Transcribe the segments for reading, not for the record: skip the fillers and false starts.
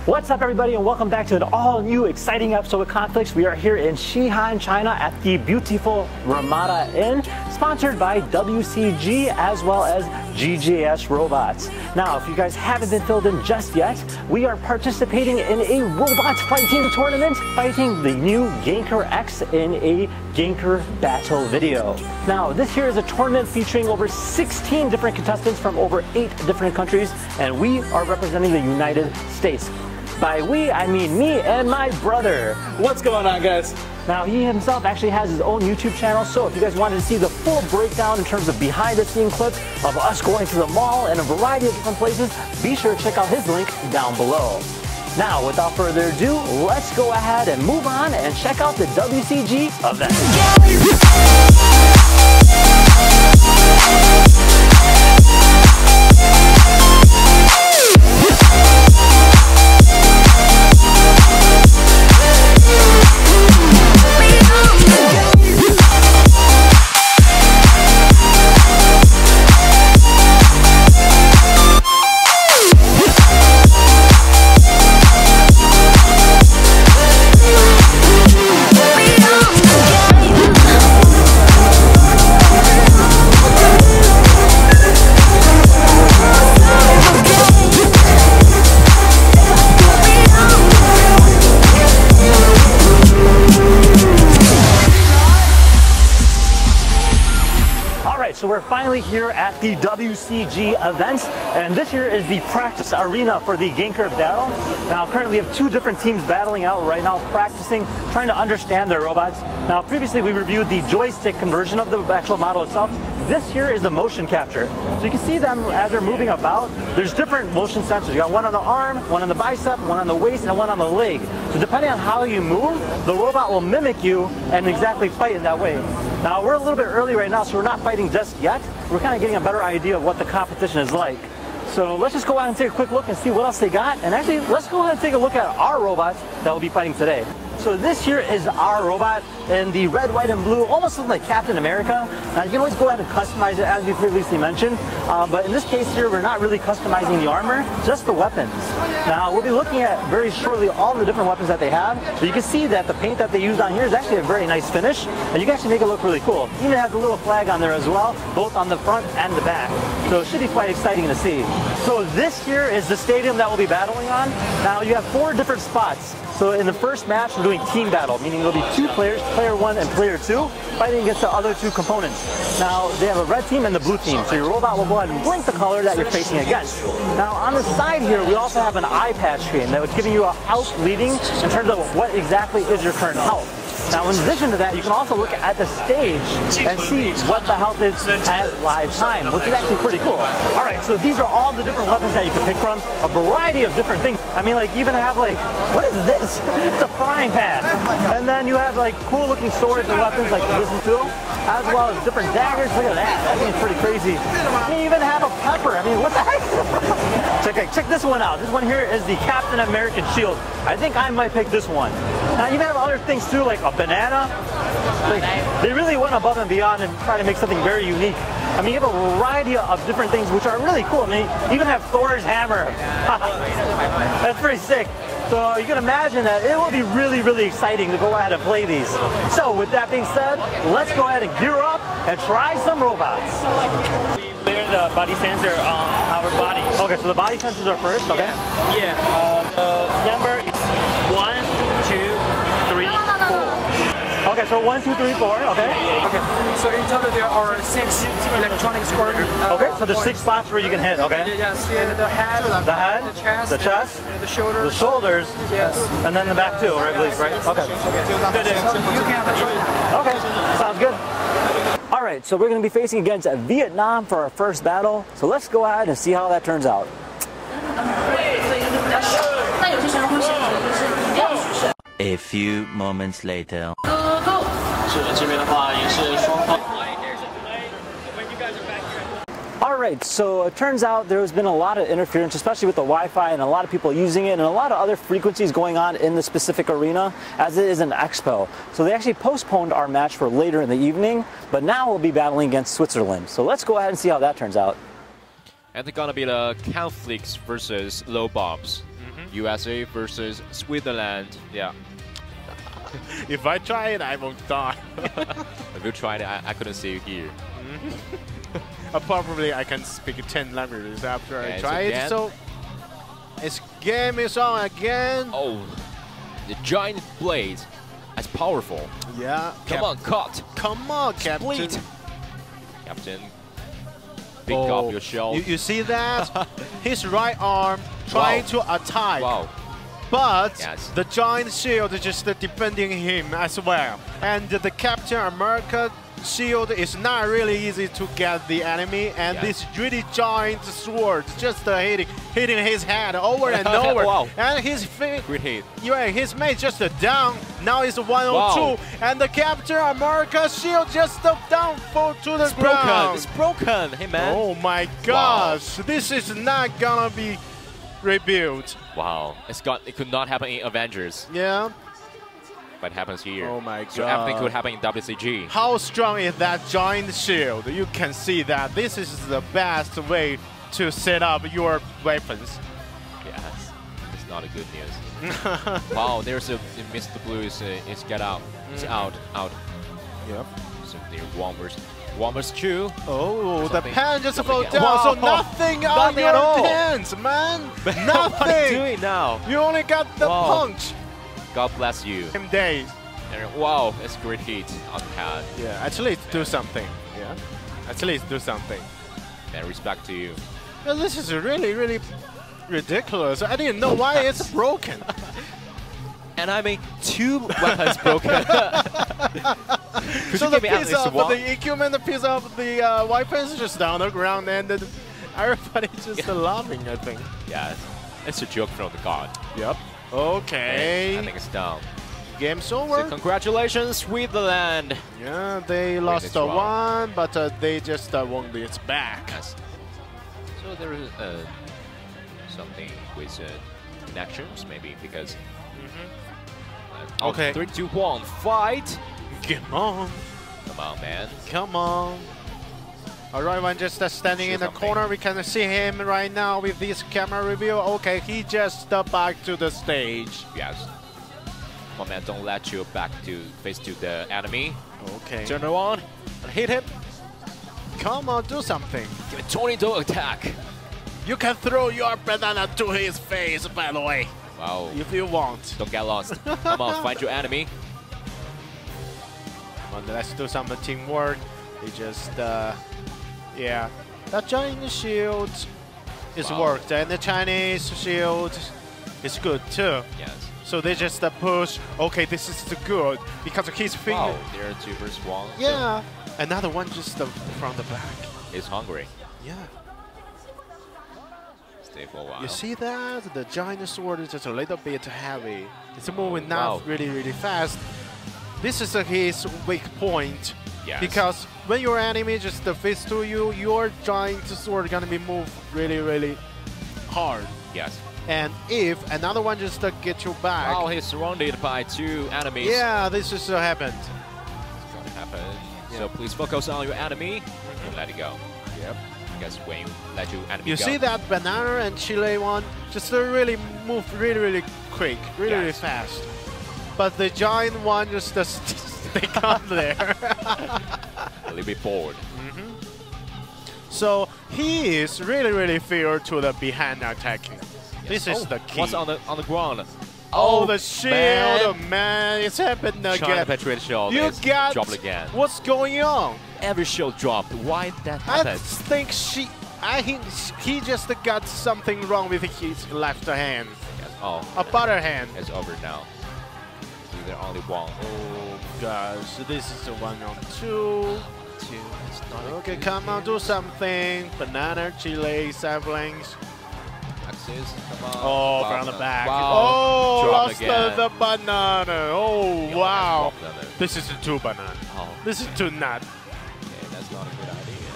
What's up, everybody, and welcome back to an all-new exciting episode of KhanFlicks. We are here in Xi'an, China at the beautiful Ramada Inn, sponsored by WCG as well as GGS Robots. Now, if you guys haven't been filled in just yet, we are participating in a robot fighting tournament, fighting the new Ganker EX in a Ganker battle video. Now, this here is a tournament featuring over 16 different contestants from over 8 different countries, and we are representing the United States. By we, I mean me and my brother. What's going on, guys? Now, he himself actually has his own YouTube channel, so if you guys wanted to see the full breakdown in terms of behind-the-scenes clips of us going to the mall and a variety of different places, be sure to check out his link down below. Now, without further ado, let's go ahead and move on and check out the WCG event. So we're finally here at the WCG event, and this here is the practice arena for the Ganker battle. Now, currently we have 2 different teams battling out right now, practicing, trying to understand their robots. Now, previously we reviewed the joystick conversion of the actual model itself. This here is the motion capture. So you can see them as they're moving about. There's different motion sensors. You got one on the arm, one on the bicep, one on the waist, and one on the leg. So depending on how you move, the robot will mimic you and exactly fight in that way. Now, we're a little bit early right now, so we're not fighting just yet. We're kind of getting a better idea of what the competition is like. So let's just go out and take a quick look and see what else they got. And actually, let's go ahead and take a look at our robots that will be fighting today. So this here is our robot in the red, white, and blue, almost looking like Captain America. Now, you can always go ahead and customize it, as we previously mentioned. But in this case here, we're not really customizing the armor, just the weapons. Now, we'll be looking at very shortly all the different weapons that they have. So you can see that the paint that they used on here is actually a very nice finish, and you can actually make it look really cool. Even has a little flag on there as well, both on the front and the back. So it should be quite exciting to see. So this here is the stadium that we'll be battling on. Now, you have 4 different spots. So in the first match, we're doing team battle, meaning there'll be 2 players, player 1 and player 2, fighting against the other 2 components. Now, they have a red team and the blue team, so your robot will go ahead and blink the color that you're facing against. Now, on the side here, we also have an eye patch screen that was giving you a health reading in terms of what exactly is your current health. Now, in addition to that, you can also look at the stage and see what the health is at live time, which is actually pretty cool. All right, so these are all the different weapons that you can pick from, a variety of different things. I mean, like, even have, like, what is this? It's a frying pan. And then you have, like, cool-looking swords and weapons like this too, as well as different daggers. Look at that. That thing's pretty crazy. You even have a pepper. I mean, what the heck? Check this one out. This one here is the Captain American shield. I think I might pick this one. Now, you have other things too, like a banana. Like, they really went above and beyond and try to make something very unique. I mean, you have a variety of different things which are really cool. I mean, you even have Thor's hammer. That's pretty sick. So you can imagine that it will be really, really exciting to go ahead and play these. So with that being said, let's go ahead and gear up and try some robots. We wear the body sensor on our body. Okay, so the body sensors are first, okay? Yeah. The number is 1, 2, 3, 4. Okay, so 1, 2, 3, 4, okay? Okay, so in total there are 6 electronic squares. Okay, so there's 6 spots where you can hit, okay? Yes, and the head, the chest, and the shoulders. the shoulders, yes, and then the back too, right? Right? Okay. You can control it. Okay, sounds good. All right, so we're going to be facing against Vietnam for our first battle. So let's go ahead and see how that turns out. A few moments later. Alright, so it turns out there's been a lot of interference, especially with the Wi-Fi, and a lot of people using it, and a lot of other frequencies going on in the specific arena, as it is an expo. So they actually postponed our match for later in the evening, but now we'll be battling against Switzerland. So let's go ahead and see how that turns out. And it's gonna be the KhanFlicks versus Low Bombs. USA versus Switzerland. Yeah. If I try it, I won't die. If you tried it, I couldn't see you here. Probably I can speak 10 languages after I Yeah, try it. again. So, this game is on again. Oh, the giant blade. That's powerful. Yeah. Come on, cut. Come on, Captain. Split. Captain, pick up your shell. You see that? His right arm trying to attack. Wow. But Yes. the giant shield is just defending him as well. And the Captain America shield is not really easy to get the enemy. And Yes. this really giant sword just hitting his head over and over. Wow. And his Great hit. his mate just down. Now it's 102. Wow. And the Captain America shield just down to the It's broken. ground. It's broken. Hey, man. Oh my gosh. This is not gonna be rebuilt. Wow. It could not happen in Avengers, Yeah. but it happens here. Oh my So everything God. could happen in WCG. How strong is that giant shield? You can see that this is the best way to set up your weapons. Yes. It's not a good news. Wow. There's a Mr. Blue is get out. It's out. Yep. So they're one versus two. Oh, the Something. pen just Something fell again. down. So Wow. nothing on Nothing your at all. hands, man. What are you Nothing. doing now? You only got the Wow. punch. God bless you. Same days. And wow, that's a great hit on the pad. Yeah, at least do something. Yeah. At least do something. And respect to you. Well, this is really, really ridiculous. I didn't know why it's broken. And I mean, two weapons broken. Could So you the give me at piece least of one? the equipment, the piece of the weapons just down the ground, and then everybody just laughing, I think. Yes. It's a joke from the god. Yep. I Okay. think it's down. Game's So over. congratulations, Switzerland. Yeah, they lost this round. one, but they just won this back. Yes. So there is something with connections, maybe, because... Okay. 3, 2, 1, fight! Come on. Come on, man. Come on. Alright, one just standing Shoot in the something. corner. We can see him right now with this camera review. Okay, he just back to the stage. Yes. Come on, man, don't let you back to face to the enemy. Okay. Turn around and hit him. Come on, do something. Give a tornado attack. You can throw your banana to his face, by the way, Wow. if you want. Don't get lost. Come on, find your enemy. Come on, let's do some teamwork. They just, yeah. That giant shield is Wow. worked, and the Chinese shield is good too. Yes. So they just push. Okay, this is good because his finger. Wow, there are 2 versus 1. Yeah. Another one just from the back. So he's hungry. Yeah. Stay for a while. You see that? The giant sword is just a little bit heavy. It's moving Wow. not really, really fast. This is his weak point. Yes. Because when your enemy just face to you, your giant sword gonna be moved really, really hard. Yes. And if another one just get you back, Wow, he's surrounded by 2 enemies. yeah, this just happened. It's gonna happen. Yeah. So please focus on your enemy and let it go. Yep. Because when you let your enemy You go, see that banana and Chile one just really move really, really quick, really, really Yes. fast. But the giant one just stay calm there. a little bit bored. So he is really, really fear to the behind attacking. This is the key. What's on the ground? Oh, the shield, man, it's happened China again. Patriot shield You is got dropped again. what's going on? Every shield dropped. Why that I happened? think he just got something wrong with his left hand, Yes. Oh, a butter hand. it's over now. So they're only 1. Oh gosh, this is a 1-on-2. 2. It's not a Okay, good come on, game. do something. Banana, Chile, saplings. Axis, come on. Oh, Wow, from the back. Wow. Oh, Drop lost again. the banana. Oh, Yeah, wow. that's dropped on it. This is a 2 banana. Oh, This is 2 nut. okay, that's not a good idea.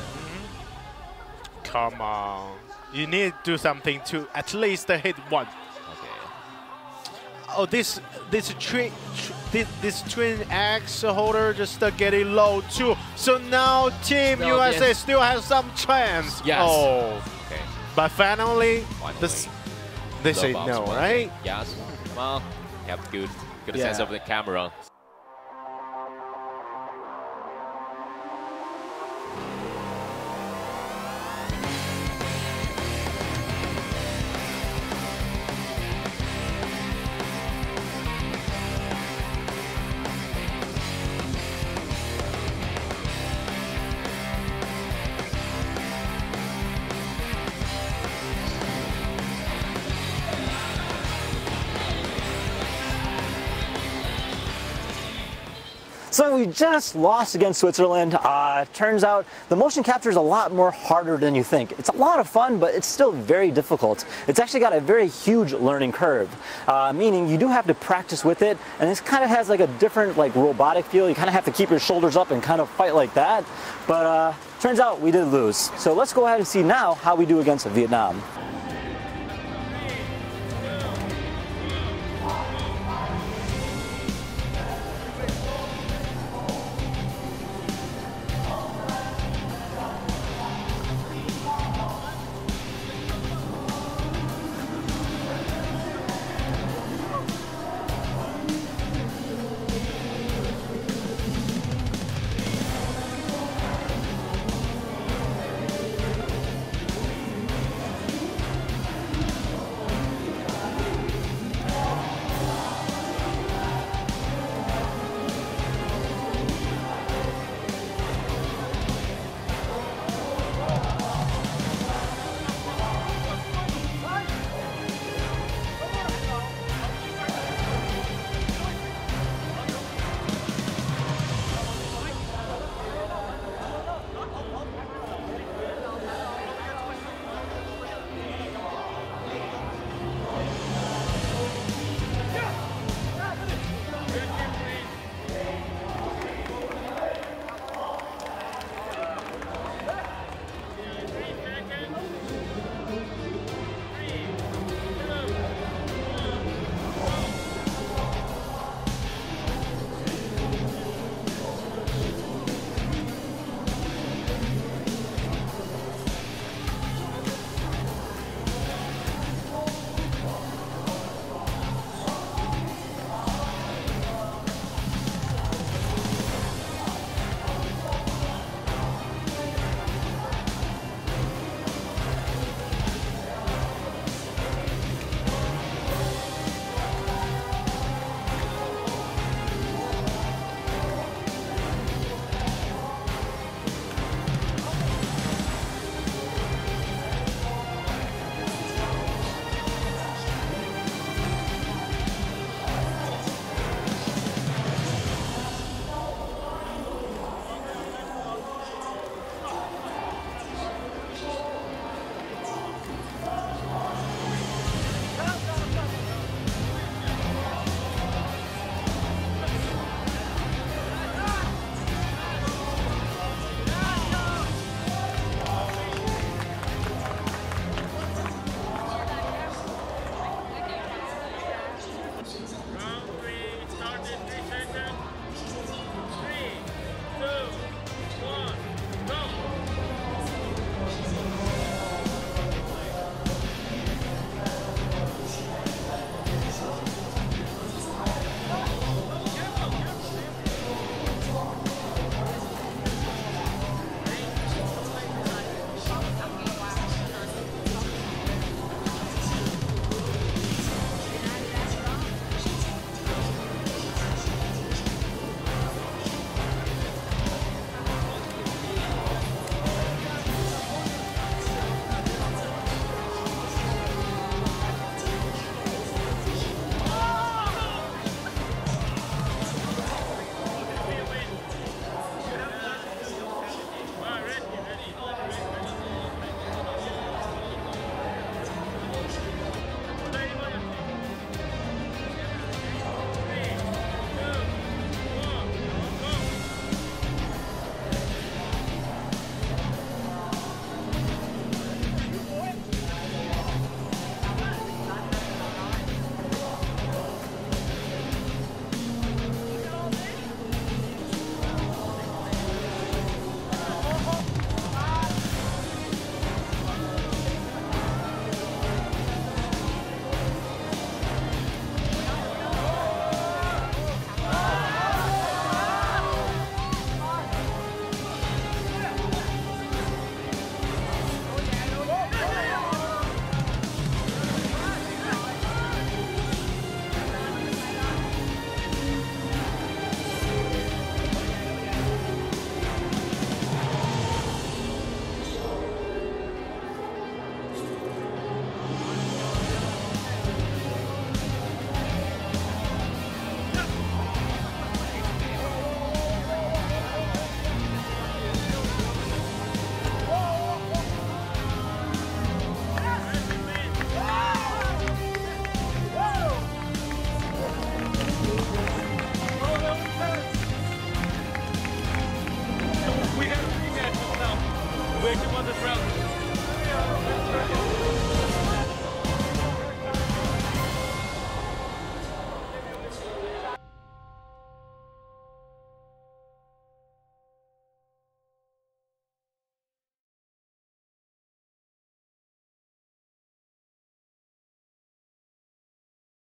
Come on. You need to do something to at least hit 1. Okay. Oh, this twin axe holder just getting low too. So now Team Still, USA yes. still has some chance. Yes. Oh, Okay. but finally, Finally. They say Love no, Ops right? Yes. Well, you have good sense of the camera. So we just lost against Switzerland. Turns out the motion capture is a lot more harder than you think. It's a lot of fun, but it's still very difficult. It's actually got a very huge learning curve, meaning you do have to practice with it, and this kind of has like a different like robotic feel. You kind of have to keep your shoulders up and kind of fight like that. But turns out we did lose. So let's go ahead and see now how we do against Vietnam.